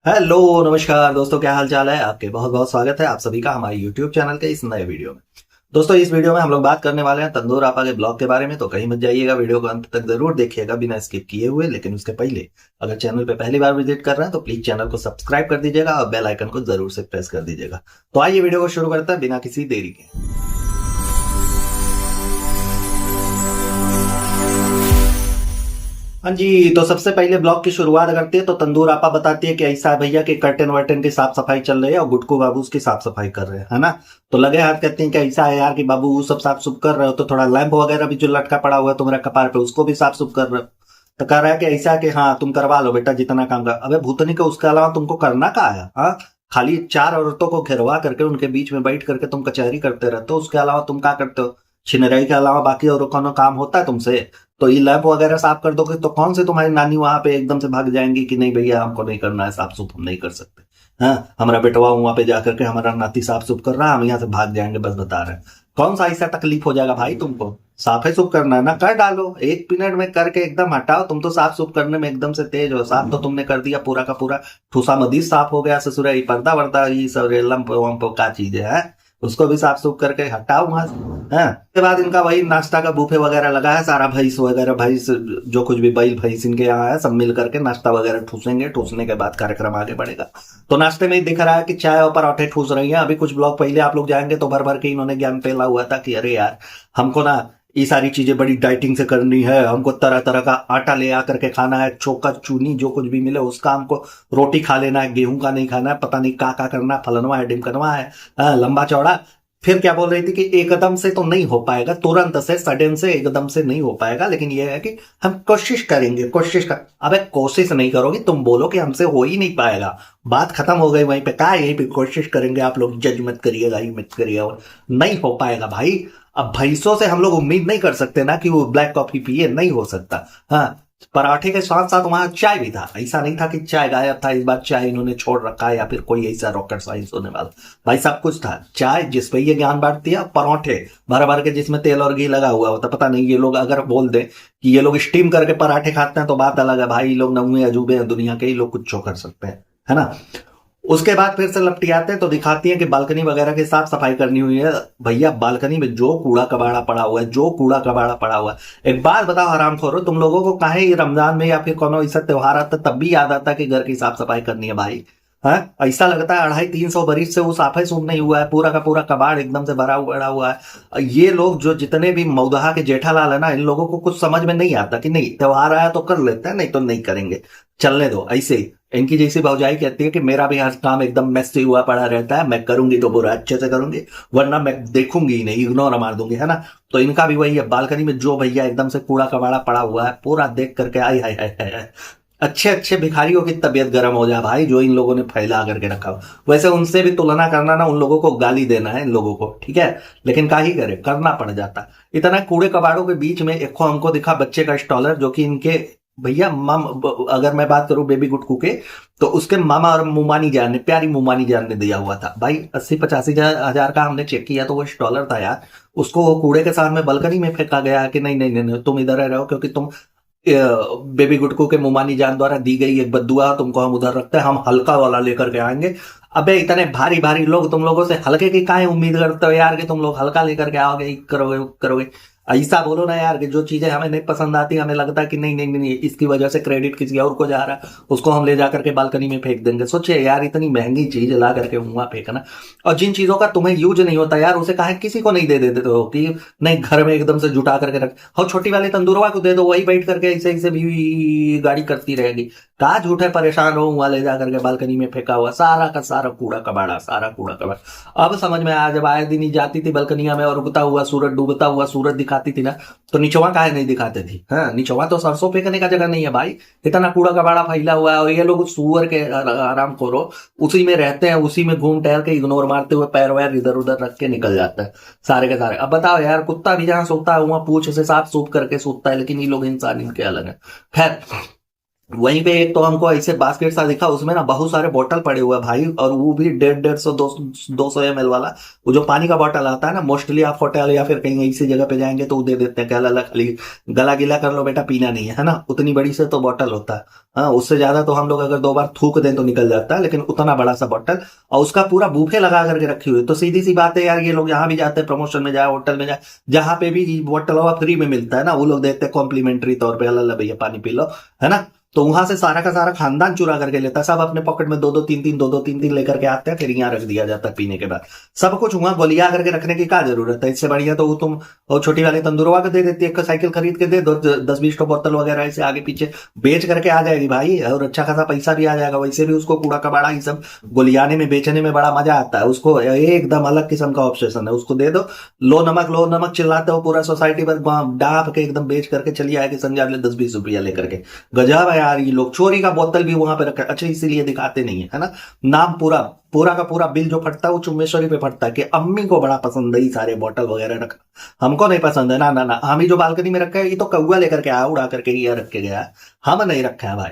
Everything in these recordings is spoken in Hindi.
हेलो नमस्कार दोस्तों, क्या हाल चाल है आपके। बहुत बहुत स्वागत है आप सभी का हमारे YouTube चैनल के इस नए वीडियो में। दोस्तों, इस वीडियो में हम लोग बात करने वाले हैं तंदूर आपा के ब्लॉग के बारे में। तो कहीं मत जाइएगा, वीडियो को अंत तक जरूर देखिएगा बिना स्किप किए हुए। लेकिन उसके पहले अगर चैनल पे पहली बार विजिट कर रहे हैं तो प्लीज चैनल को सब्सक्राइब कर दीजिएगा और बेल आइकन को जरूर से प्रेस कर दीजिएगा। तो आइए वीडियो को शुरू करते हैं बिना किसी देरी के। हाँ जी, तो सबसे पहले ब्लॉग की शुरुआत करती है तो तंदूर आपा बताती है कि ऐसा है भैया कि कर्टन वर्टन की साफ सफाई चल रही है और गुटकू बाबू उसकी साफ सफाई कर रहे हैं, है ना। तो लगे हाथ कहते हैं कि ऐसा है यार कि बाबू वो सब साफ सुफ कर रहे हो तो थोड़ा लैंप वगैरह भी जो लटका पड़ा हुआ है तुम्हारे कपार पे उसको भी साफ सुफ कर रहे हो। तो कह रहा है कि ऐसा है कि हाँ तुम करवा लो बेटा जितना काम कर। अबे भूतनी को उसके अलावा तुमको करना क्या है। हाँ, खाली चार औरतों को घेरवा करके उनके बीच में बैठ करके तुम कचहरी करते रहते हो, उसके अलावा तुम क्या करते हो। छिनराई के अलावा बाकी और कोनो काम होता है तुमसे। तो ये लैब वगैरह साफ कर दोगे तो कौन से तुम्हारी नानी वहां पे एकदम से भाग जाएंगी कि नहीं भैया हमको नहीं करना है साफ सुफ, हम नहीं कर सकते। हाँ, हमारा बेटवा वहां पे जाकर के हमारा नाती साफ सुफ कर रहा है, हम यहाँ से भाग जाएंगे, बस बता रहे हैं। कौन सा ऐसा तकलीफ हो जाएगा भाई तुमको। साफ है सुफ करना है ना, कर डालो, 1 मिनट में करके एकदम हटाओ। तुम तो साफ सुफ करने में एकदम से तेज हो। साफ तो तुमने कर दिया पूरा का पूरा, ठूसा मदीस साफ हो गया, ससुरा ये पर्दा वर्दा ये सब लंप वंप का चीजें है, उसको भी साफ सुफ करके हटाओ वहां से। हाँ, उसके बाद इनका वही नाश्ता का बूफे वगैरह लगा है, सारा भैंस वगैरह भैंस जो कुछ भी बैल भैंस इनके यहाँ है सब मिल करके नाश्ता वगैरह ठूसेंगे। ठूसने के बाद कार्यक्रम आगे बढ़ेगा। तो नाश्ते में ही दिख रहा है कि चाय और पराठे ठूस रही हैं। अभी कुछ ब्लॉग पहले आप लोग जाएंगे तो भर भर के इन्होंने ज्ञान फैला हुआ था कि अरे यार हमको ना ये सारी चीजें बड़ी डाइटिंग से करनी है, हमको तरह तरह का आटा ले आकर के खाना है, चोका चूनी जो कुछ भी मिले उसका हमको रोटी खा लेना है, गेहूं का नहीं खाना है, पता नहीं का करना है, फलनवा है डिमकनवा है। लंबा चौड़ा। फिर क्या बोल रही थी कि एकदम से तो नहीं हो पाएगा, तुरंत से सडन से एकदम से नहीं हो पाएगा, लेकिन यह है कि हम कोशिश करेंगे। कोशिश कर, अबे कोशिश नहीं करोगी, तुम बोलो कि हमसे हो ही नहीं पाएगा, बात खत्म हो गई वहीं पे। कहा यहीं पे कोशिश करेंगे, आप लोग जज मत करिएगा, ही मत करिएगा, नहीं हो पाएगा भाई। अब भैंसों से हम लोग उम्मीद नहीं कर सकते ना कि वो ब्लैक कॉफी पिए, नहीं हो सकता। हाँ, पराठे के साथ साथ वहां चाय भी था। ऐसा नहीं था कि चाय गायब था, इस बार चाय इन्होंने छोड़ रखा है या फिर कोई ऐसा रॉकेट साइंस होने वाला। भाई सब कुछ था। चाय जिस पे ये ज्ञान बांटती है, पराठे भर भर के जिसमें तेल और घी लगा हुआ होता। पता नहीं ये लोग अगर बोल दे कि ये लोग स्टीम करके पराठे खाते हैं तो बात अलग है भाई, ये लोग नौवे अजूबे हैं दुनिया के, ये लोग कुछ कर सकते हैं, है ना। उसके बाद फिर से लपटियाते हैं तो दिखाती है कि बालकनी वगैरह की साफ सफाई करनी हुई है। भैया बालकनी में जो कूड़ा कबाड़ा पड़ा हुआ है, जो कूड़ा कबाड़ा पड़ा हुआ है, एक बात बताओ हरामखोरो, तुम लोगों को काहे ये रमजान में या फिर कोनो ऐसा त्योहार आता तब भी याद आता कि घर की साफ सफाई करनी है भाई। है, ऐसा लगता है 250-300 बरिस से वो साफे सूफ नहीं हुआ है, पूरा का पूरा कबाड़ एकदम से भरा हुआ है। ये लोग जो जितने भी मौदहा के जेठालाल है ना, इन लोगों को कुछ समझ में नहीं आता कि नहीं त्योहार आया तो कर लेते हैं, नहीं तो नहीं करेंगे, चलने दो ऐसे ही। इनकी जैसी भौजाई कहती है कि मेरा भी हर काम एकदम मेस्सी हुआ पड़ा रहता है, मैं करूंगी तो बुरा अच्छे से करूंगी, वरना मैं देखूंगी ही नहीं, इग्नोर मार दूंगी, है ना। तो इनका भी वही है, बालकनी में जो भैया एकदम से कूड़ा कबाड़ा पड़ा हुआ है पूरा देख करके आई हाय हाय हाय, अच्छे अच्छे भिखारियों की तबीयत गर्म हो जाए भाई, जो इन लोगों ने फैला करके रखा हो। वैसे उनसे भी तुलना करना ना, उन लोगों को गाली देना है इन लोगों को, ठीक है, लेकिन क्या ही करे, करना पड़ जाता। इतना कूड़े कबाड़ों के बीच में एक हमको दिखा बच्चे का स्टॉलर, जो कि इनके भैया अगर मैं बात करूं बेबी गुटकू के, तो उसके मामा और मुमानी जान ने, प्यारी मुमानी जान ने दिया हुआ था भाई। 80-85 हजार का हमने चेक किया तो वो स्टॉलर था यार। उसको वो कूड़े के साथ में बालकनी में फेंका गया है कि नहीं नहीं नहीं, तुम इधर रहो क्योंकि तुम बेबी गुटकू के मुमानी जान द्वारा दी गई एक बद्दुआ, तुमको हम उधर रखते हैं, हम हल्का वाला लेकर के आएंगे। अबे इतने भारी भारी लोग, तुम लोगों से हल्के की काहे उम्मीद करते हो यार कि तुम लोग हल्का लेकर के आओगे, करोगे करोगे। ऐसा बोलो ना यार कि जो चीजें हमें नहीं पसंद आती, हमें लगता है कि नहीं नहीं नहीं इसकी वजह से क्रेडिट किसी और को जा रहा है, उसको हम ले जाकर के बालकनी में फेंक देंगे। सोचिए यार, इतनी महंगी चीज ला करके वहां फेंकना, और जिन चीजों का तुम्हें यूज नहीं होता यार उसे काहे किसी को नहीं दे देते हो कि नहीं घर में एकदम से जुटा करके रख, और छोटी वाली तंदूरवा को दे दो, वही बैठ करके ऐसे ऐसे भी गाड़ी करती रहेगी। कहा झूठे परेशान हो, वहां ले जाकर के बालकनी में फेंका हुआ सारा का सारा कूड़ा कबाड़ा, सारा कूड़ा कबाड़ा। अब समझ में आया, जब आए दिन ही जाती थी बालकनिया में और उगता हुआ सूरज डूबता हुआ सूरज दिखाती थी ना, तो निचवा काहे नहीं दिखाते थी। हाँ, निचवा तो सरसों फेंकने का जगह नहीं है भाई, इतना कूड़ा कबाड़ा फैला हुआ है। और ये लोग सुअर के आराम खोरो उसी में रहते हैं, उसी में घूम टहल के इग्नोर मारते हुए पैर वैर इधर उधर रख के निकल जाता है सारे के सारे। अब बताओ यार, कुत्ता भी जहां सोता है वहां पूछ से साफ सूफ करके सोता है, लेकिन ये लोग इंसान इनके अलग है। खैर, वहीं पे एक तो हमको ऐसे बास्केट सा दिखा, उसमें ना बहुत सारे बोतल पड़े हुए हैं भाई, और वो भी 150 200 ml वाला। वो जो पानी का बोतल आता है ना, मोस्टली आप होटल या फिर कहीं ऐसी जगह पे जाएंगे तो वो दे देते हैं, गला खाली गला गीला कर लो बेटा, पीना नहीं है ना, उतनी बड़ी से तो बोतल होता है। हाँ, उससे ज्यादा तो हम लोग अगर 2 बार थूक दें तो निकल जाता है, लेकिन उतना बड़ा सा बोतल, और उसका पूरा बूफे लगा करके रखी हुई है। तो सीधी सी बात है यार, ये लोग यहाँ भी जाते हैं प्रमोशन में, जाए होटल में जाए, जहां पे भी बोतल फ्री में मिलता है ना, वो लोग देते हैं कॉम्प्लीमेंट्री तौर पे, अल्लाह भैया पानी पी लो, है ना। तो वहां से सारा का सारा खानदान चुरा करके लेता है, सब अपने पॉकेट में 2-2 3-3 लेकर के आते हैं, फिर यहाँ रख दिया जाता है पीने के बाद। सब कुछ वहां गोलिया करके रखने की क्या जरूरत है, इससे बढ़िया तो वो तुम और छोटी वाली तंदुरवा को दे देती है, एक साइकिल खरीद के दे दो, 10-20 बोतल वगैरह ऐसे आगे पीछे बेच करके आ जाएगी भाई, और अच्छा खासा पैसा भी आ जाएगा। वैसे भी उसको कूड़ा कबाड़ा ये सब गोलियाने में बेचने में बड़ा मजा आता है उसको, एकदम अलग किस्म का ऑब्सेशन है, उसको दे दो। लो नमक चिल्लाते हो पूरा सोसाइटी पर, डाप के एकदम बेच करके चलिए आएगी संजय ले 10-20 रुपया लेकर के। गजब है यार, ये लोग चोरी का बोतल भी वहां पे रखा है, अच्छा इसीलिए दिखाते नहीं है, है ना। नाम पूरा पूरा का पूरा बिल जो फटता है वो चुम्बेश्वरी पे फटता है, कि अम्मी को बड़ा पसंद है ये सारे बोतल वगैरह रखा, हमको नहीं पसंद है ना ना ना। हम ही जो बालकनी में रखा है, ये तो कौआ लेकर के आया उड़ा करके, ये रख के गया, हम नहीं रखा है भाई।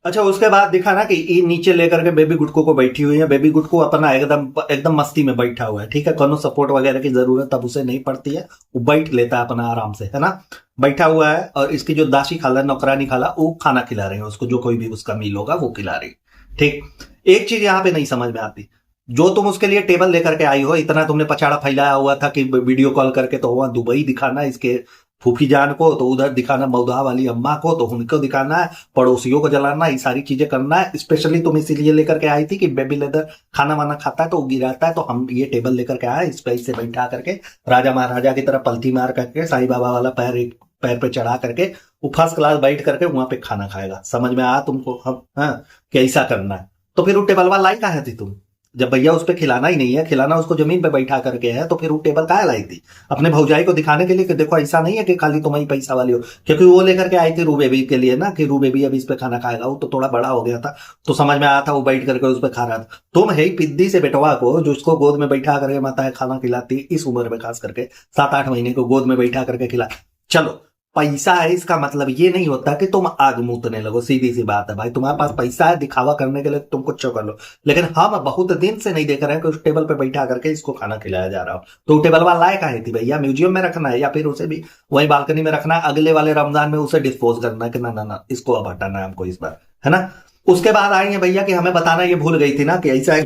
अच्छा, उसके बाद दिखा ना कि ये नीचे लेकर के बेबी गुटको को बैठी हुई है, बेबी गुटको अपना एकदम एकदम मस्ती में बैठा हुआ है, ठीक है, कोनो सपोर्ट वगैरह की जरूरत अब उसे नहीं पड़ती है, वो बैठ लेता है अपना आराम से, है ना, बैठा हुआ है। और इसकी जो दासी खाला, नौकरानी खाला, वो खाना खिला रहे हैं उसको, जो कोई भी उसका मील होगा वो खिला रही, ठीक। एक चीज यहाँ पे नहीं समझ में आती, जो तुम उसके लिए टेबल लेकर के आई हो, इतना तुमने पछाड़ा फैलाया हुआ था कि वीडियो कॉल करके तो वहां दुबई दिखाना इसके फूफी जान को, तो उधर दिखाना मौधा वाली अम्मा को, तो उनको दिखाना है, पड़ोसियों को जलाना, ये सारी चीजें करना है। स्पेशली तुम इसीलिए लेकर के आई थी कि बेबी लेदर खाना वाना खाता है तो गिराता है, तो हम ये टेबल लेकर के आए, इस पे इसे बैठा करके राजा महाराजा की तरह पलथी मार करके साईं बाबा वाला पैर एक पैर पे चढ़ा करके वो फर्स्ट क्लास बैठ करके वहां पे खाना खाएगा। समझ में आया तुमको? हम हाँ, कैसा करना है। तो फिर वो टेबल वाला लाई कहाँ थी तुम, जब भैया उस पे खिलाना ही नहीं है, खिलाना उसको जमीन पे बैठा करके है, तो फिर वो टेबल काहे लाई थी? अपने भौजाई को दिखाने के लिए कि देखो ऐसा नहीं है कि खाली तुम ही पैसा वाली हो, क्योंकि वो लेकर के आई थी रू बेबी के लिए ना, कि रू बेबी अब इस पे खाना खाएगा, वो तो थोड़ा बड़ा हो गया था, तो समझ में आया था वो बैठ करके उस पे खा रहा था। तुम है पिद्दी से बेटवा को, जो उसको गोद में बैठा करके माता है खाना खिलाती, इस उम्र में खास करके 7-8 महीने को गोद में बैठा करके खिला। चलो पैसा है, इसका मतलब ये नहीं होता कि तुम आग मूतने लगो, सीधी सी बात है भाई, तुम्हारे पास पैसा है दिखावा करने के लिए तुम कुछ कर लो, लेकिन हम बहुत दिन से नहीं देख रहे हैं कि उस टेबल पे बैठा करके इसको खाना खिलाया जा रहा हो। तो टेबल वाला लायक है थी भैया, म्यूजियम में रखना है या फिर उसे भी वही बालकनी में रखना है, अगले वाले रमजान में उसे डिस्पोज करना है कि ना ना ना इसको अब हटाना है हमको इस बार, है ना। उसके बाद आएंगे भैया कि हमें बताना ये भूल गई थी ना कि ऐसा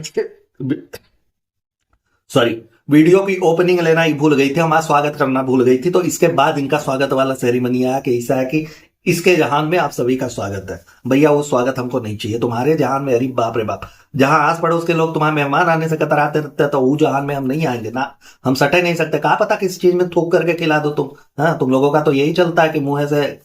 सॉरी, वीडियो की ओपनिंग लेना ही भूल गई थी, हमारा स्वागत करना भूल गई थी, तो इसके बाद इनका स्वागत वाला सेरेमनी आया कि ऐसा है कि इसके जहान में आप सभी का स्वागत है। भैया वो स्वागत हमको नहीं चाहिए तुम्हारे जहान में, अरे बाप रे बाप, जहां आस पड़ोस के लोग तुम्हारे मेहमान आने से कतराते रहते तो वो जहान में हम नहीं आएंगे ना, हम सटे नहीं सकते, कहा पता किस चीज में थूक करके खिला दो तुम। हाँ, तुम लोगों का तो यही चलता है कि मुंह से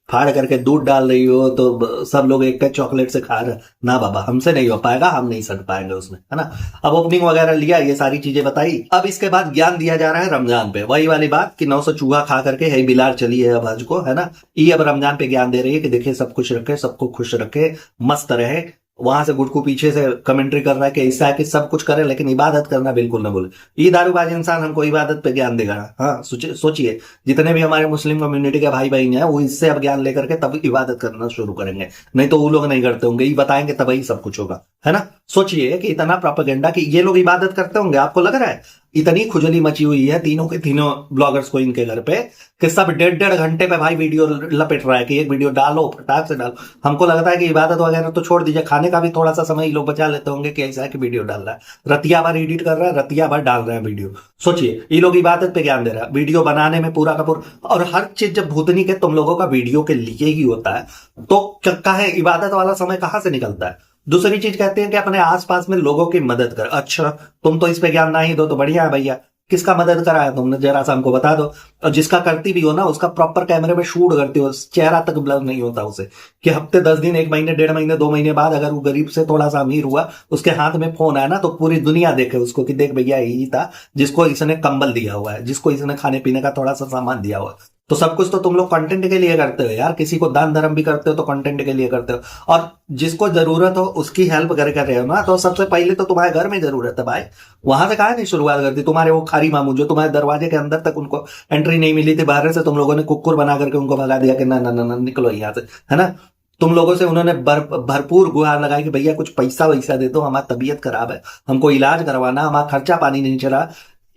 फाड़ करके दूध डाल रही हो तो सब लोग एक चॉकलेट से खा रहे, ना बाबा हमसे नहीं हो पाएगा, हम नहीं सट पाएंगे उसमें, है ना। अब ओपनिंग वगैरह लिया, ये सारी चीजें बताई, अब इसके बाद ज्ञान दिया जा रहा है रमजान पे, वही वाली बात कि 900 चूहा खा करके है बिलार चली है अब हज को, है ना। ये अब रमजान पे ज्ञान दे रही है कि देखिए सब कुछ रखे, सबको खुश रखे, मस्त रहे। वहां से गुटकू पीछे से कमेंट्री कर रहा है कि ऐसा है कि सब कुछ करे लेकिन इबादत करना बिल्कुल ना भूले। ये दारूबाज इंसान हमको इबादत पे ज्ञान देगा? हाँ, सोचिए जितने भी हमारे मुस्लिम कम्युनिटी के भाई बहन हैं वो इससे अब ज्ञान लेकर के तब इबादत करना शुरू करेंगे, नहीं तो वो लोग नहीं करते होंगे, ये बताएंगे तब ही सब कुछ होगा, है ना। सोचिए कि इतना प्रोपेगेंडा कि ये लोग इबादत करते होंगे, आपको लग रहा है? इतनी खुजली मची हुई है तीनों के तीनों ब्लॉगर्स को इनके घर पे कि सब 1.5 घंटे पे भाई वीडियो लपेट रहा है कि एक वीडियो डालो, फटाक से डालो। हमको लगता है कि इबादत वगैरह तो छोड़ दीजिए, खाने का भी थोड़ा सा समय लोग बचा लेते होंगे कि ऐसा है कि वीडियो डाल रहा है, रतिया भर एडिट कर रहा है, रतिया भर डाल रहे हैं वीडियो। सोचिए ये लोग इबादत पे ज्ञान दे रहा है, वीडियो बनाने में पूरा का पूरा, और हर चीज जब भूतनी के तुम लोगों का वीडियो के लिए ही होता है तो कहा इबादत वाला समय कहां से निकलता है। दूसरी चीज कहते हैं कि अपने आसपास में लोगों की मदद कर। अच्छा, तुम तो इस पे ज्ञान ना ही दो तो बढ़िया है भैया, किसका मदद करा है तुमने जरा सा हमको बता दो। और जिसका करती भी हो ना उसका प्रॉपर कैमरे में शूट करती हो, चेहरा तक ब्लर नहीं होता उसे, कि हफ्ते 10 दिन 1 महीने 1.5 महीने 2 महीने बाद अगर वो गरीब से थोड़ा सा अमीर हुआ, उसके हाथ में फोन आया ना तो पूरी दुनिया देखे उसको कि देख भैया यही था जिसको इसने कंबल दिया हुआ है, जिसको इसने खाने पीने का थोड़ा सा सामान दिया हुआ है। तो सब कुछ तो तुम लोग कंटेंट के लिए करते हो यार, किसी को दान धर्म भी करते हो तो कंटेंट के लिए करते हो, और जिसको जरूरत हो उसकी हेल्प कर रहे हो ना, तो सबसे पहले तो तुम्हारे घर में जरूरत है भाई, वहां से कहा नहीं शुरुआत करती। तुम्हारे वो खारी मामू जो तुम्हारे दरवाजे के अंदर तक उनको एंट्री नहीं मिली थी, बाहर से तुम लोगों ने कुकुर बना करके उनको भगा दिया कि ना ना ना, ना निकलो यहाँ से, है ना। तुम लोगों से उन्होंने भरपूर गुहार लगाई कि भैया कुछ पैसा वैसा दे दो, हमारी तबीयत खराब है, हमको इलाज करवाना, हमारा खर्चा पानी नहीं चला।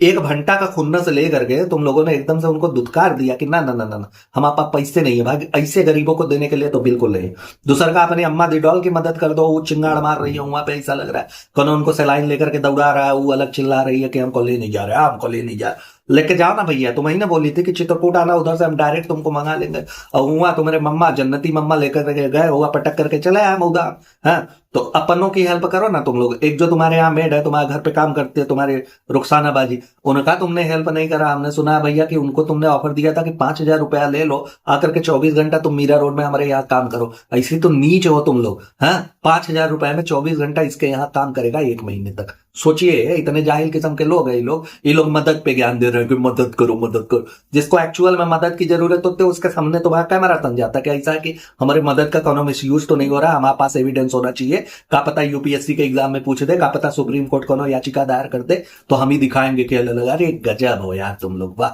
एक घंटा का खुन्नस ले करके तुम लोगों ने एकदम से उनको दुत्कार दिया कि ना ना ना ना ना, हमारे पास पैसे नहीं है भाई, ऐसे गरीबों को देने के लिए तो बिल्कुल नहीं। दूसरा का अपनी अम्मा दिडोल की मदद कर दो, वो चिंगाड़ मार रही है वहां पे, ऐसा लग रहा है कौन उनको सलाइन लेकर के दौड़ा रहा है, वो अलग चिल्ला रही है कि हमको ले नहीं जा रहा है, हमको ले नहीं जा रहा। लेके जाओ ना भैया, तुम ही ना बोली थी कि चित्रकूट आना, उधर से हम डायरेक्ट तुमको मंगा लेंगे। और हुआ तुम्हारे मम्मा जन्नती मम्मा लेकर के गए, हुआ पटक करके चले आए मऊदा। हाँ, तो अपनों की हेल्प करो ना तुम लोग। एक जो तुम्हारे यहाँ मेड है, तुम्हारे घर पे काम करती है, तुम्हारे रुखसाना बाजी, उनका तुमने हेल्प नहीं करा। हमने सुना भैया कि उनको तुमने ऑफर दिया था कि 5,000 रुपया ले लो, आकर के 24 घंटा तुम मीरा रोड में हमारे यहाँ काम करो। ऐसी तो नीच हो तुम लोग। हाँ, 5,000 रुपए में 24 घंटा इसके यहाँ काम करेगा 1 महीने तक। सोचिए, इतने जाहिल किस्म के लोग हैं ये लोग मदद पे ज्ञान दे रहे हैं कि मदद करो मदद करो। जिसको एक्चुअल में मदद की जरूरत होती है उसके सामने तो वहां कैमरा तन जाता है कि ऐसा है कि हमारी मदद का कोनो मिस यूज तो नहीं हो रहा, हमारे पास एविडेंस होना चाहिए। का पता यूपीएससी के एग्जाम में पूछ दे, का पता सुप्रीम कोर्ट कोनो याचिका दायर कर दे, तो हम ही दिखाएंगे कि अरे गजब हो यार तुम लोग, वाह।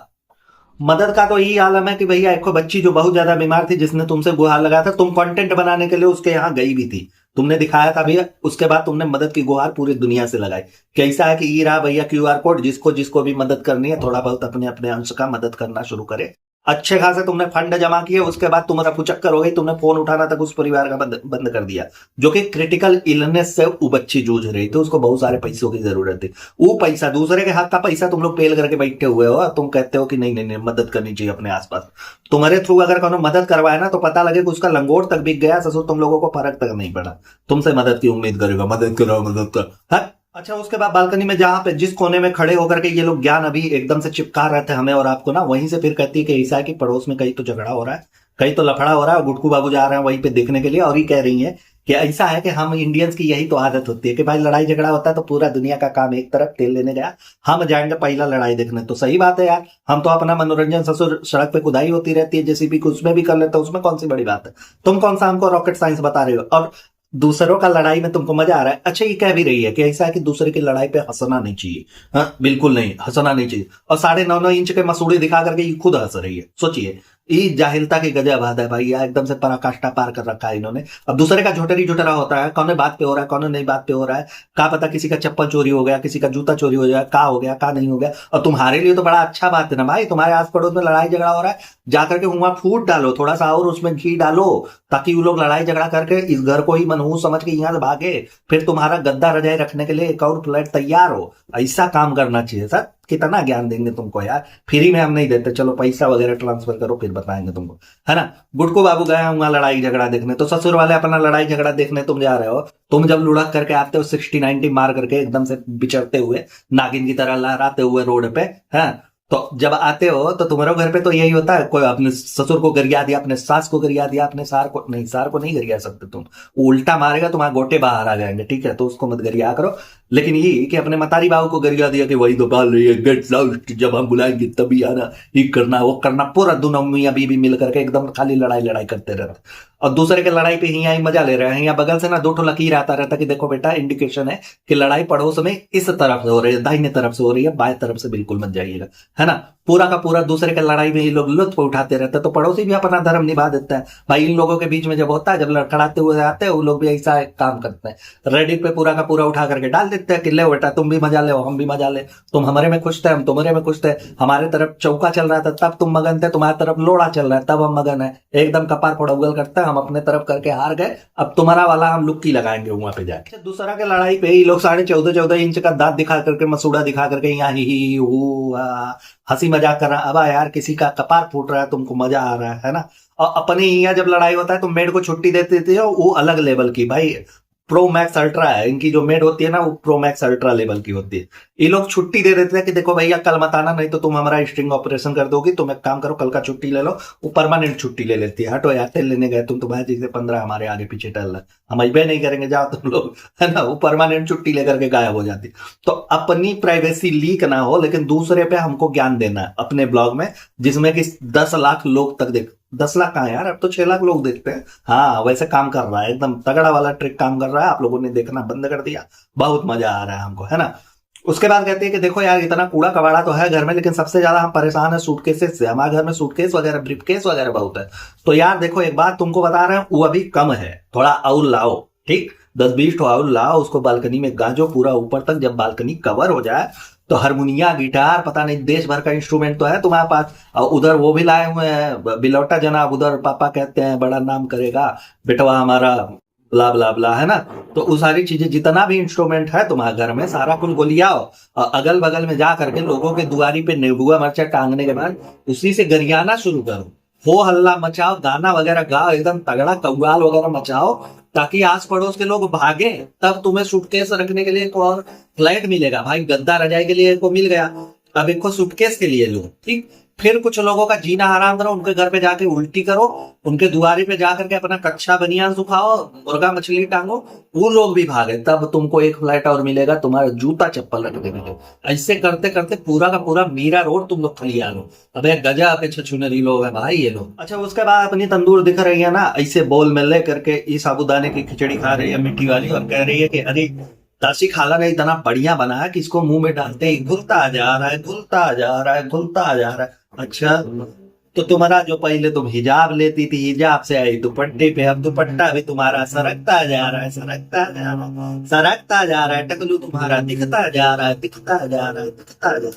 मदद का तो यही आलम है कि भैया एक बच्ची जो बहुत ज्यादा बीमार थी, जिसने तुमसे गुहार लगाया था, तुम कंटेंट बनाने के लिए उसके यहाँ गई भी थी, तुमने दिखाया था भैया। उसके बाद तुमने मदद की गुहार पूरी दुनिया से लगाई। कैसा है कि ये रहा भैया क्यूआर कोड, जिसको जिसको भी मदद करनी है थोड़ा बहुत अपने अपने अंश का मदद करना शुरू करे। अच्छे खासे तुमने फंड जमा किए, उसके बाद तुम्हारा पुचक्कर हो गई, तुमने फोन उठाना तक उस परिवार का बंद कर दिया, जो कि क्रिटिकल इलनेस से वो बच्ची जूझ रही थी, उसको बहुत सारे पैसों की जरूरत थी। वो पैसा, दूसरे के हक का पैसा तुम लोग पेल करके बैठे हुए हो, तुम कहते हो कि नहीं नहीं नहीं मदद करनी चाहिए अपने आसपास। तुम्हारे थ्रू अगर कोनो मदद करवाए ना तो पता लगे कि उसका लंगोट तक बिक गया, ससुर तुम लोगों को फर्क तक नहीं पड़ा। तुमसे मदद की उम्मीद करेगा, मदद करो मदद करो। हाँ? अच्छा, उसके बाद बालकनी में जहां पे जिस कोने में खड़े होकर के ये लोग ज्ञान अभी एकदम से चिपका रहे थे हमें और आपको ना, वहीं से फिर कहती है कि ऐसा है कि पड़ोस में कहीं तो झगड़ा हो रहा है, कहीं तो लफड़ा हो रहा है, और गुटकू बाबू जा रहे हैं वहीं पे देखने के लिए, और ये कह रही है कि ऐसा है कि हम इंडियंस की यही तो आदत होती है कि भाई लड़ाई झगड़ा होता है तो पूरा दुनिया का काम एक तरफ, तेल लेने गया, हम जाएंगे पहला लड़ाई देखने। तो सही बात है यार, हम तो अपना मनोरंजन, ससुर सड़क पे खुदाई होती रहती है जेसीबी को, उसमें भी कर लेते हैं, उसमें कौन सी बड़ी बात है। तुम कौन सा हमको रॉकेट साइंस बता रहे हो, और दूसरों का लड़ाई में तुमको मजा आ रहा है। अच्छा, ये कह भी रही है कि ऐसा है कि दूसरे की लड़ाई पे हंसना नहीं चाहिए। हाँ, बिल्कुल नहीं, हंसना नहीं चाहिए। और 9.5 इंच के मसूड़े दिखा करके ये खुद हंस रही है। सोचिए, ये जाहिलता की गजब हद है भाई, यार एकदम से पराकाष्ठा पार कर रखा है इन्होंने। अब दूसरे का झोटरी झुटरा होता है, कौन बात पे हो रहा है, कौन नहीं बात पे हो रहा है, का पता किसी का चप्पल चोरी हो गया, किसी का जूता चोरी हो गया, का हो गया का नहीं हो गया। और तुम्हारे लिए तो बड़ा अच्छा बात है ना भाई, तुम्हारे आस पड़ोस में लड़ाई झगड़ा हो रहा है, जाकर के वहां फूट डालो थोड़ा सा और उसमें घी डालो, ताकि वो लोग लड़ाई झगड़ा करके इस घर को ही मनहूस समझ के यहाँ से भागे, फिर तुम्हारा गद्दा रजाई रखने के लिए एक और फ्लैट तैयार हो। ऐसा काम करना चाहिए सर। कितना ज्ञान देंगे तुमको यार, फ्री में हम नहीं देते, चलो पैसा वगैरह ट्रांसफर करो फिर बताएंगे तुमको, है ना। गुटको बाबू गए वहां लड़ाई झगड़ा देखने, तो ससुर वाले अपना लड़ाई झगड़ा देखने तुम जा रहे हो। तुम जब लुढ़क करके आते हो 60-90 मार करके एकदम से बिचड़ते हुए, नागिन की तरह लहराते हुए रोड पे, है, तो जब आते हो तो तुम्हारे घर पे तो यही होता है, कोई अपने ससुर को गरिया दिया, अपने सास को गरिया दिया, अपने सार को नहीं गरिया सकते तुम, उल्टा मारेगा तुम्हारे गोटे बाहर आ जाएंगे, ठीक है, तो उसको मत गरिया करो। लेकिन ये कि अपने मतारी बाबू को गरिया दिया कि वही तो पाल रही है, गेट्स आउट, जब हम बुलाएंगे तभी आना, ये करना वो करना, पूरा दोनों मियां बीबी मिल करके एकदम खाली लड़ाई लड़ाई करते रहते, और दूसरे के लड़ाई पे ही मजा ले रहे हैं। यहाँ बगल से ना 2 ठो लकीर आता रहता कि देखो बेटा, इंडिकेशन है कि लड़ाई पड़ोस में इस तरफ से हो रही है, दाहिने तरफ से हो रही है, बाएं तरफ से बिल्कुल मत जाइएगा, है ना। पूरा का पूरा दूसरे के लड़ाई में ये लोग लुत्फ उठाते रहते हैं, तो पड़ोसी भी अपना धर्म निभा देता है भाई। इन लोगों के बीच में जब होता है, जब लड़खड़ाते हुए आते हैं, वो लोग भी ऐसा काम करते हैं, रेडिट पे पूरा का पूरा उठा करके डाल देते हैं कि ले बेटा तुम भी मजा ले, हम भी मजा ले, तुम हमारे में खुश थे, हम तुम्हारे में खुश थे, हमारे तरफ चौका चल रहा था तब तुम मगन थे, तुम्हारी तरफ लोड़ा चल रहा है तब हम मगन है, एकदम कपार फोड़ा उगल करते हैं, हम अपने तरफ करके हार गए, अब तुम्हारा वाला हम लुक्की लगाएंगे वहां पे जाके। दूसरा के लड़ाई पे ये लोग 14.5 इंच का दांत दिखा करके, मसूड़ा दिखा करके यहाँ ही हंसी मजाक कर रहा है। अब यार किसी का कपार फूट रहा है, तुमको मजा आ रहा है ना। और अपने यहाँ जब लड़ाई होता है तो मेड को छुट्टी देते थे, वो अलग लेवल की भाई, प्रो मैक्स अल्ट्रा है इनकी जो मेड होती है ना, वो प्रो मैक्स अल्ट्रा लेवल की होती है। ये लोग छुट्टी दे देते हैं कि देखो भैया कल मत आना, नहीं तो तुम हमारा स्ट्रिंग ऑपरेशन कर दोगी, तुम एक काम करो कल का छुट्टी ले लो। वो परमानेंट छुट्टी ले लेती है, हटो यार तेल लेने गए तुम, तुम्हारे चीजें 15 हमारे आगे पीछे टल रहा, हम अजबे नहीं करेंगे, जाओ तुम लोग, है ना। वो परमानेंट छुट्टी लेकर के गायब हो जाती। तो अपनी प्राइवेसी लीक ना हो, लेकिन दूसरे पे हमको ज्ञान देना है अपने ब्लॉग में, जिसमें कि 10 लाख लोग तक देख, 10 लाख कहाँ यार, अब तो 6 लाख लोग देखते हैं। हाँ, वैसे काम कर रहा है, एकदम तगड़ा वाला ट्रिक काम कर रहा है, आप लोगों ने देखना बंद कर दिया, बहुत मजा आ रहा है हमको, है ना। उसके बाद कहती है कि देखो यार इतना कूड़ा कबाड़ा तो है घर में, लेकिन सबसे ज्यादा हम परेशान है सूटकेसेस से। हमारे घर में सूटकेस वगैरह ब्रीफकेस वगैरह बहुत है। तो यार देखो एक बात तुमको बता रहे हैं, वो अभी कम है, थोड़ा और लाओ, ठीक, 10-20 ठो और लाओ, उसको बालकनी में गाजो पूरा ऊपर तक। जब बालकनी कवर हो जाए तो हारमोनिया गिटार पता नहीं देश भर का इंस्ट्रूमेंट तो है तुम्हारे पास। और उधर वो भी लाए हुए हैं बिलौटा जनाब, उधर पापा कहते हैं बड़ा नाम करेगा बेटवा हमारा, ब्ला ब्ला ब्ला, है ना। तो वो सारी चीजें जितना भी इंस्ट्रूमेंट है तुम्हारे घर में सारा कुछ गोलियाओ, और अगल बगल में जा करके लोगों के दुआरी पे नींबुआ मिर्चा टांगने के बाद उसी से गरियाना शुरू करो, हो हल्ला मचाओ, गाना वगैरह गाओ, एकदम तगड़ा कव्वाल वगैरह मचाओ, ताकि आस पड़ोस के लोग भागे। तब तुम्हें सूटकेस रखने के लिए एक और फ्लैट मिलेगा भाई, गद्दा रजाई के लिए को मिल गया, अब एक सूटकेस के लिए लो, ठीक। फिर कुछ लोगों का जीना हराम करो, उनके घर पे जाके उल्टी करो, उनके दुआरे पे जाकर के अपना कच्चा बनियान सुखाओ, मुर्गा मछली टांगो, वो लोग भी भागे, तब तुमको एक फ्लैट और मिलेगा, तुम्हारा जूता चप्पल रखने मिलेगा। ऐसे करते करते पूरा का पूरा मीरा रोड तुम लोग खलिया लो। अबे गजा पे छछुनरी लोग है भाई ये लोग। अच्छा उसके बाद अपनी तंदूर दिख रही है ना, ऐसे बोल में ले करके इस साबूदाने की खिचड़ी खा रही है मीठी वाली, और कह रही है कि अरे ताशी खाला ने इतना बढ़िया बना है कि इसको मुंह में डालते ही घुलता जा रहा है, घुलता जा रहा है, घुलता जा रहा है। अच्छा तो तुम्हारा जो पहले तुम हिजाब लेती थी, हिजाब से आई दुपट्टे पे, अब दुपट्टा भी तुम्हारा सरकता जा रहा है, सरकता जा रहा है, सरकता जा रहा है, टकलू तुम्हारा दिखता जा रहा है, दिखता जा रहा है, दिखता जा रहा है।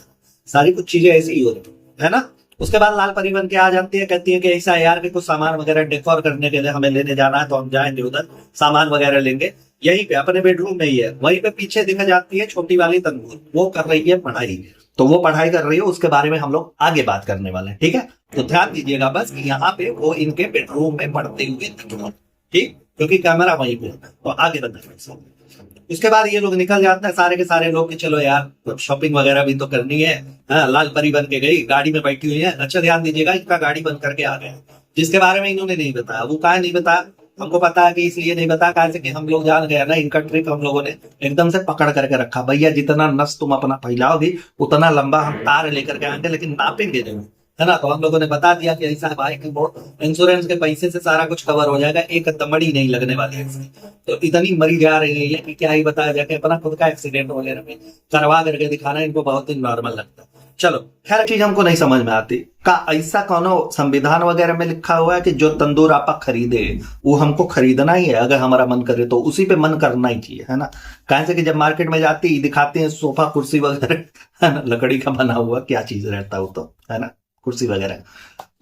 सारी कुछ चीजें ऐसी ही हो रही है ना। उसके बाद लाल परी बन के आ जाती है, कहती है कि ऐसा यार कि कुछ सामान वगैरह डेकोर करने के लिए हमें लेने जाना है, तो हम जाएंगे उधर सामान वगैरह लेंगे, यहीं पे अपने बेडरूम में ही है। वहीं पे पीछे दिखा जाती है छोटी वाली तंदूर, वो कर रही है पढ़ाई, तो वो पढ़ाई कर रही है, उसके बारे में हम लोग आगे बात करने वाले हैं, ठीक है। तो ध्यान दीजिएगा बस कि यहाँ पे वो इनके बेडरूम में पढ़ते हुए दिखेगा, ठीक, क्योंकि कैमरा वहीं पे, तो आगे बताइए। उसके बाद ये लोग निकल जाते हैं सारे के सारे लोग कि चलो यार शॉपिंग वगैरह भी तो करनी है। हाँ, लाल परी बन के गई, गाड़ी में बैठी हुई है। अच्छा ध्यान दीजिएगा, इनका गाड़ी बंद करके आ गया, जिसके बारे में इन्होंने नहीं बताया। वो कहा नहीं बताया, हमको पता है कि इसलिए नहीं बताया कहा कि हम लोग जान गए ना, इनका ट्रिक हम लोगों ने एकदम से पकड़ करके रखा। भैया जितना नस तुम अपना फैलाओगी उतना लंबा हम तार लेकर के आएंगे, लेकिन नापेंगे नहीं, है ना। तो हम लोगों ने बता दिया कि ऐसा है भाई कि वो इंश्योरेंस के पैसे से सारा कुछ कवर हो जाएगा, एक दमड़ी नहीं लगने वाली है इसकी। तो इतनी मरी जा रही है ये कि क्या ही बताया जाके, अपना खुद का एक्सीडेंट वगैरह में करवा करके दिखाना इनको बहुत ही नॉर्मल लगता है। चलो खैर चीज हमको नहीं समझ में आती का ऐसा कौन संविधान वगैरह में लिखा हुआ है कि जो तंदूर आपा खरीदे वो हमको खरीदना ही है, अगर हमारा मन करे तो उसी पे मन करना ही चाहिए, है ना। कहे से कि जब मार्केट में जाती दिखाते हैं सोफा कुर्सी वगैरह, है ना, लकड़ी का बना हुआ क्या चीज रहता है वो तो, है ना, कुर्सी वगैरह,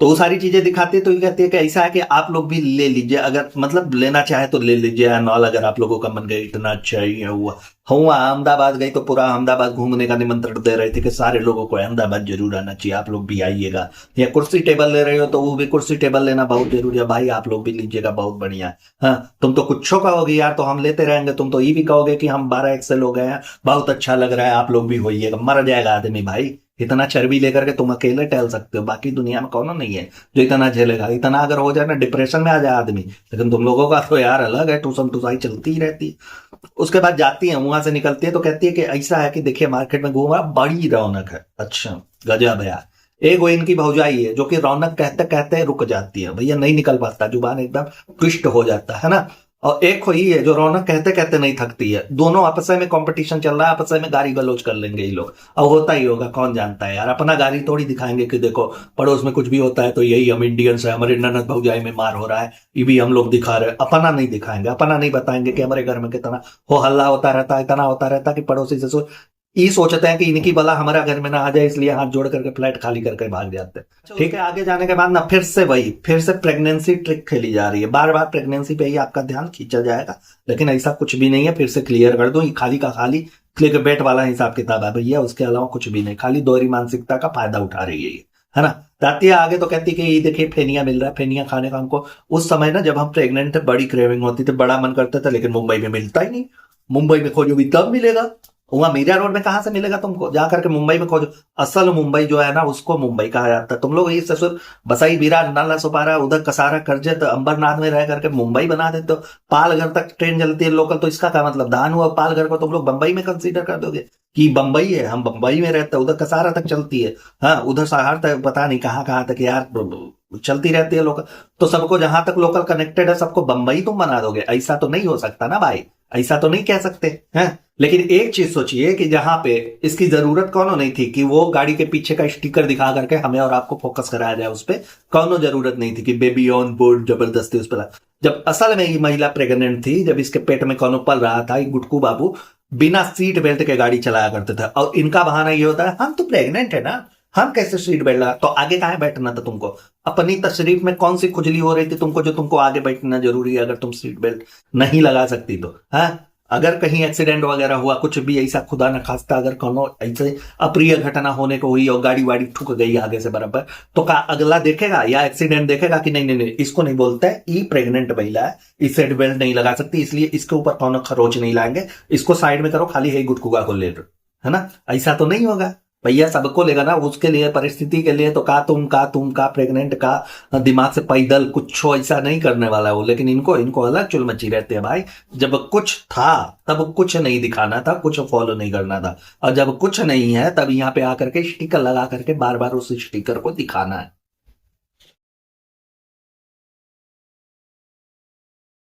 तो वो सारी चीजें दिखाती है। तो ये कहती है कि ऐसा है कि आप लोग भी ले लीजिए, अगर मतलब लेना चाहे तो ले लीजिए एंड अगर आप लोगों का मन गया इतना अच्छा ही हुआ। हुआ अहमदाबाद गई तो पूरा अहमदाबाद घूमने का निमंत्रण दे रहे थे कि सारे लोगों को अहमदाबाद जरूर आना चाहिए, आप लोग भी आइएगा। या कुर्सी टेबल ले रहे हो तो वो भी कुर्सी टेबल लेना बहुत जरूरी है भाई, आप लोग भी लीजिएगा, बहुत बढ़िया है। हाँ तुम तो कुछ कहोगे यार, तो हम लेते रहेंगे, तुम तो ये भी कहोगे कि हम 12 एक्सेल हो गए हैं, बहुत अच्छा लग रहा है, आप लोग भी होइएगा। मर जाएगा आदमी भाई, इतना चर्बी लेकर के तुम अकेले टहल सकते हो, बाकी दुनिया में कौन नहीं है जो इतना झेलेगा। इतना अगर हो जाए ना डिप्रेशन में आ जाए आदमी, लेकिन तुम लोगों का तो यार अलग है, टूसम टूसाई चलती ही रहती है। उसके बाद जाती है, वहां से निकलती है तो कहती है कि ऐसा है कि देखिए मार्केट में घूमा बड़ी रौनक है। अच्छा गजब है यार। एक वो इनकी भौजाई है जो कि रौनक कहते कहते रुक जाती है, भैया नहीं निकल पाता, जुबान एकदम ट्विस्ट हो जाता है ना। और एक ही है जो रौनक कहते कहते नहीं थकती है। दोनों आपस में कंपटीशन चल रहा है, आपस में गाली गलौज कर लेंगे ये लोग, अब होता ही होगा, कौन जानता है यार। अपना गाली थोड़ी दिखाएंगे कि देखो पड़ोस में कुछ भी होता है तो यही हम इंडियंस है, हमारे ननद भौजाई में मार हो रहा है, ये भी हम लोग दिखा रहे हैं। अपना नहीं दिखाएंगे, अपना नहीं बताएंगे कि हमारे घर में कितना हो हल्ला होता रहता है, इतना होता रहता है कि पड़ोसी से ये सोचते हैं कि इनकी बला हमारा घर में ना आ जाए, इसलिए हाथ जोड़ करके फ्लैट खाली करके भाग जाते हैं। ठीक है, आगे जाने के बाद ना फिर से प्रेगनेंसी ट्रिक खेली जा रही है। बार बार प्रेगनेंसी पे ही आपका ध्यान खींचा जाएगा, लेकिन ऐसा कुछ भी नहीं है। फिर से क्लियर कर दूं, ये खाली का खाली क्लिक बेट वाला हिसाब किताब है भैया, उसके अलावा कुछ भी नहीं, खाली दोहरी मानसिकता का फायदा उठा रही है ये, है ना। जाती है आगे तो कहती है कि ये देखिए फेनिया मिल रहा है, फेनिया खाने का हमको उस समय ना जब हम प्रेग्नेंट थे बड़ी क्रेविंग होती थी, बड़ा मन करता था, लेकिन मुंबई में मिलता ही नहीं। मुंबई में खोजोगी तब मिलेगा, वहां मीरा रोड में कहां से मिलेगा तुमको, जाकर के मुंबई में खोजो। असल मुंबई जो है ना उसको मुंबई कहा जाता है। तुम लोग ये ससुर बसाई विराट नाला सुपारा उधर कसारा करजे तो अंबरनाथ में रह करके मुंबई बना देते हो। पालघर तक ट्रेन चलती है लोकल, तो इसका क्या मतलब धान हुआ पालघर को तुम लोग बंबई में कंसीडर कर दोगे कि बंबई है, हम बंबई में रहते हैं, उधर कसारा तक चलती है, हाँ उधर सहार तक पता नहीं कहाँ तक यार चलती रहती है लोकल। तो सबको जहां तक लोकल कनेक्टेड है सबको बंबई तुम बना दोगे, ऐसा तो नहीं हो सकता ना भाई, ऐसा तो नहीं कह सकते हैं। लेकिन एक चीज सोचिए कि जहां पे इसकी जरूरत कौनो नहीं थी कि वो गाड़ी के पीछे का स्टिकर दिखा करके हमें और आपको फोकस कराया जाए उस पर, कौनो जरूरत नहीं थी कि बेबी ऑन बोर्ड जबरदस्ती उस पर। जब असल में ये महिला प्रेग्नेंट थी, जब इसके पेट में कौनो पल रहा था, ये गुटकू बाबू बिना सीट बेल्ट के गाड़ी चलाया करते थे। और इनका बहाना ये होता है, हम तो प्रेग्नेंट है ना, हम कैसे सीट बेल्ट लगा। तो आगे कहां बैठना था तुमको? अपनी तशरीफ में कौन सी खुजली हो रही थी तुमको जो तुमको आगे बैठना जरूरी है अगर तुम सीट बेल्ट नहीं लगा सकती तो? है अगर कहीं एक्सीडेंट वगैरह हुआ, कुछ भी ऐसा खुदा न खास्ता अगर कोनो ऐसे अप्रिय घटना होने को हुई और गाड़ी वाड़ी ठुक गई आगे से बराबर, तो क्या अगला देखेगा या एक्सीडेंट देखेगा कि नहीं नहीं नहीं इसको नहीं बोलता है, ई प्रेग्नेंट महिला है, इस सीट बेल्ट नहीं लगा सकती, इसलिए इसके ऊपर कोनो खरोच नहीं लाएंगे, इसको साइड में करो, खाली है गुटकुगा को ले लो, है ना? ऐसा तो नहीं होगा भैया, सबको लेगा ना, उसके लिए परिस्थिति के लिए तो का प्रेग्नेंट का दिमाग से पैदल कुछ ऐसा नहीं करने वाला है वो। लेकिन इनको इनको अलग चुल मची रहते हैं भाई। जब कुछ था तब कुछ नहीं दिखाना था, कुछ फॉलो नहीं करना था, और जब कुछ नहीं है तब यहाँ पे आकर के स्टिकर लगा करके बार बार उस स्टिकर को दिखाना है।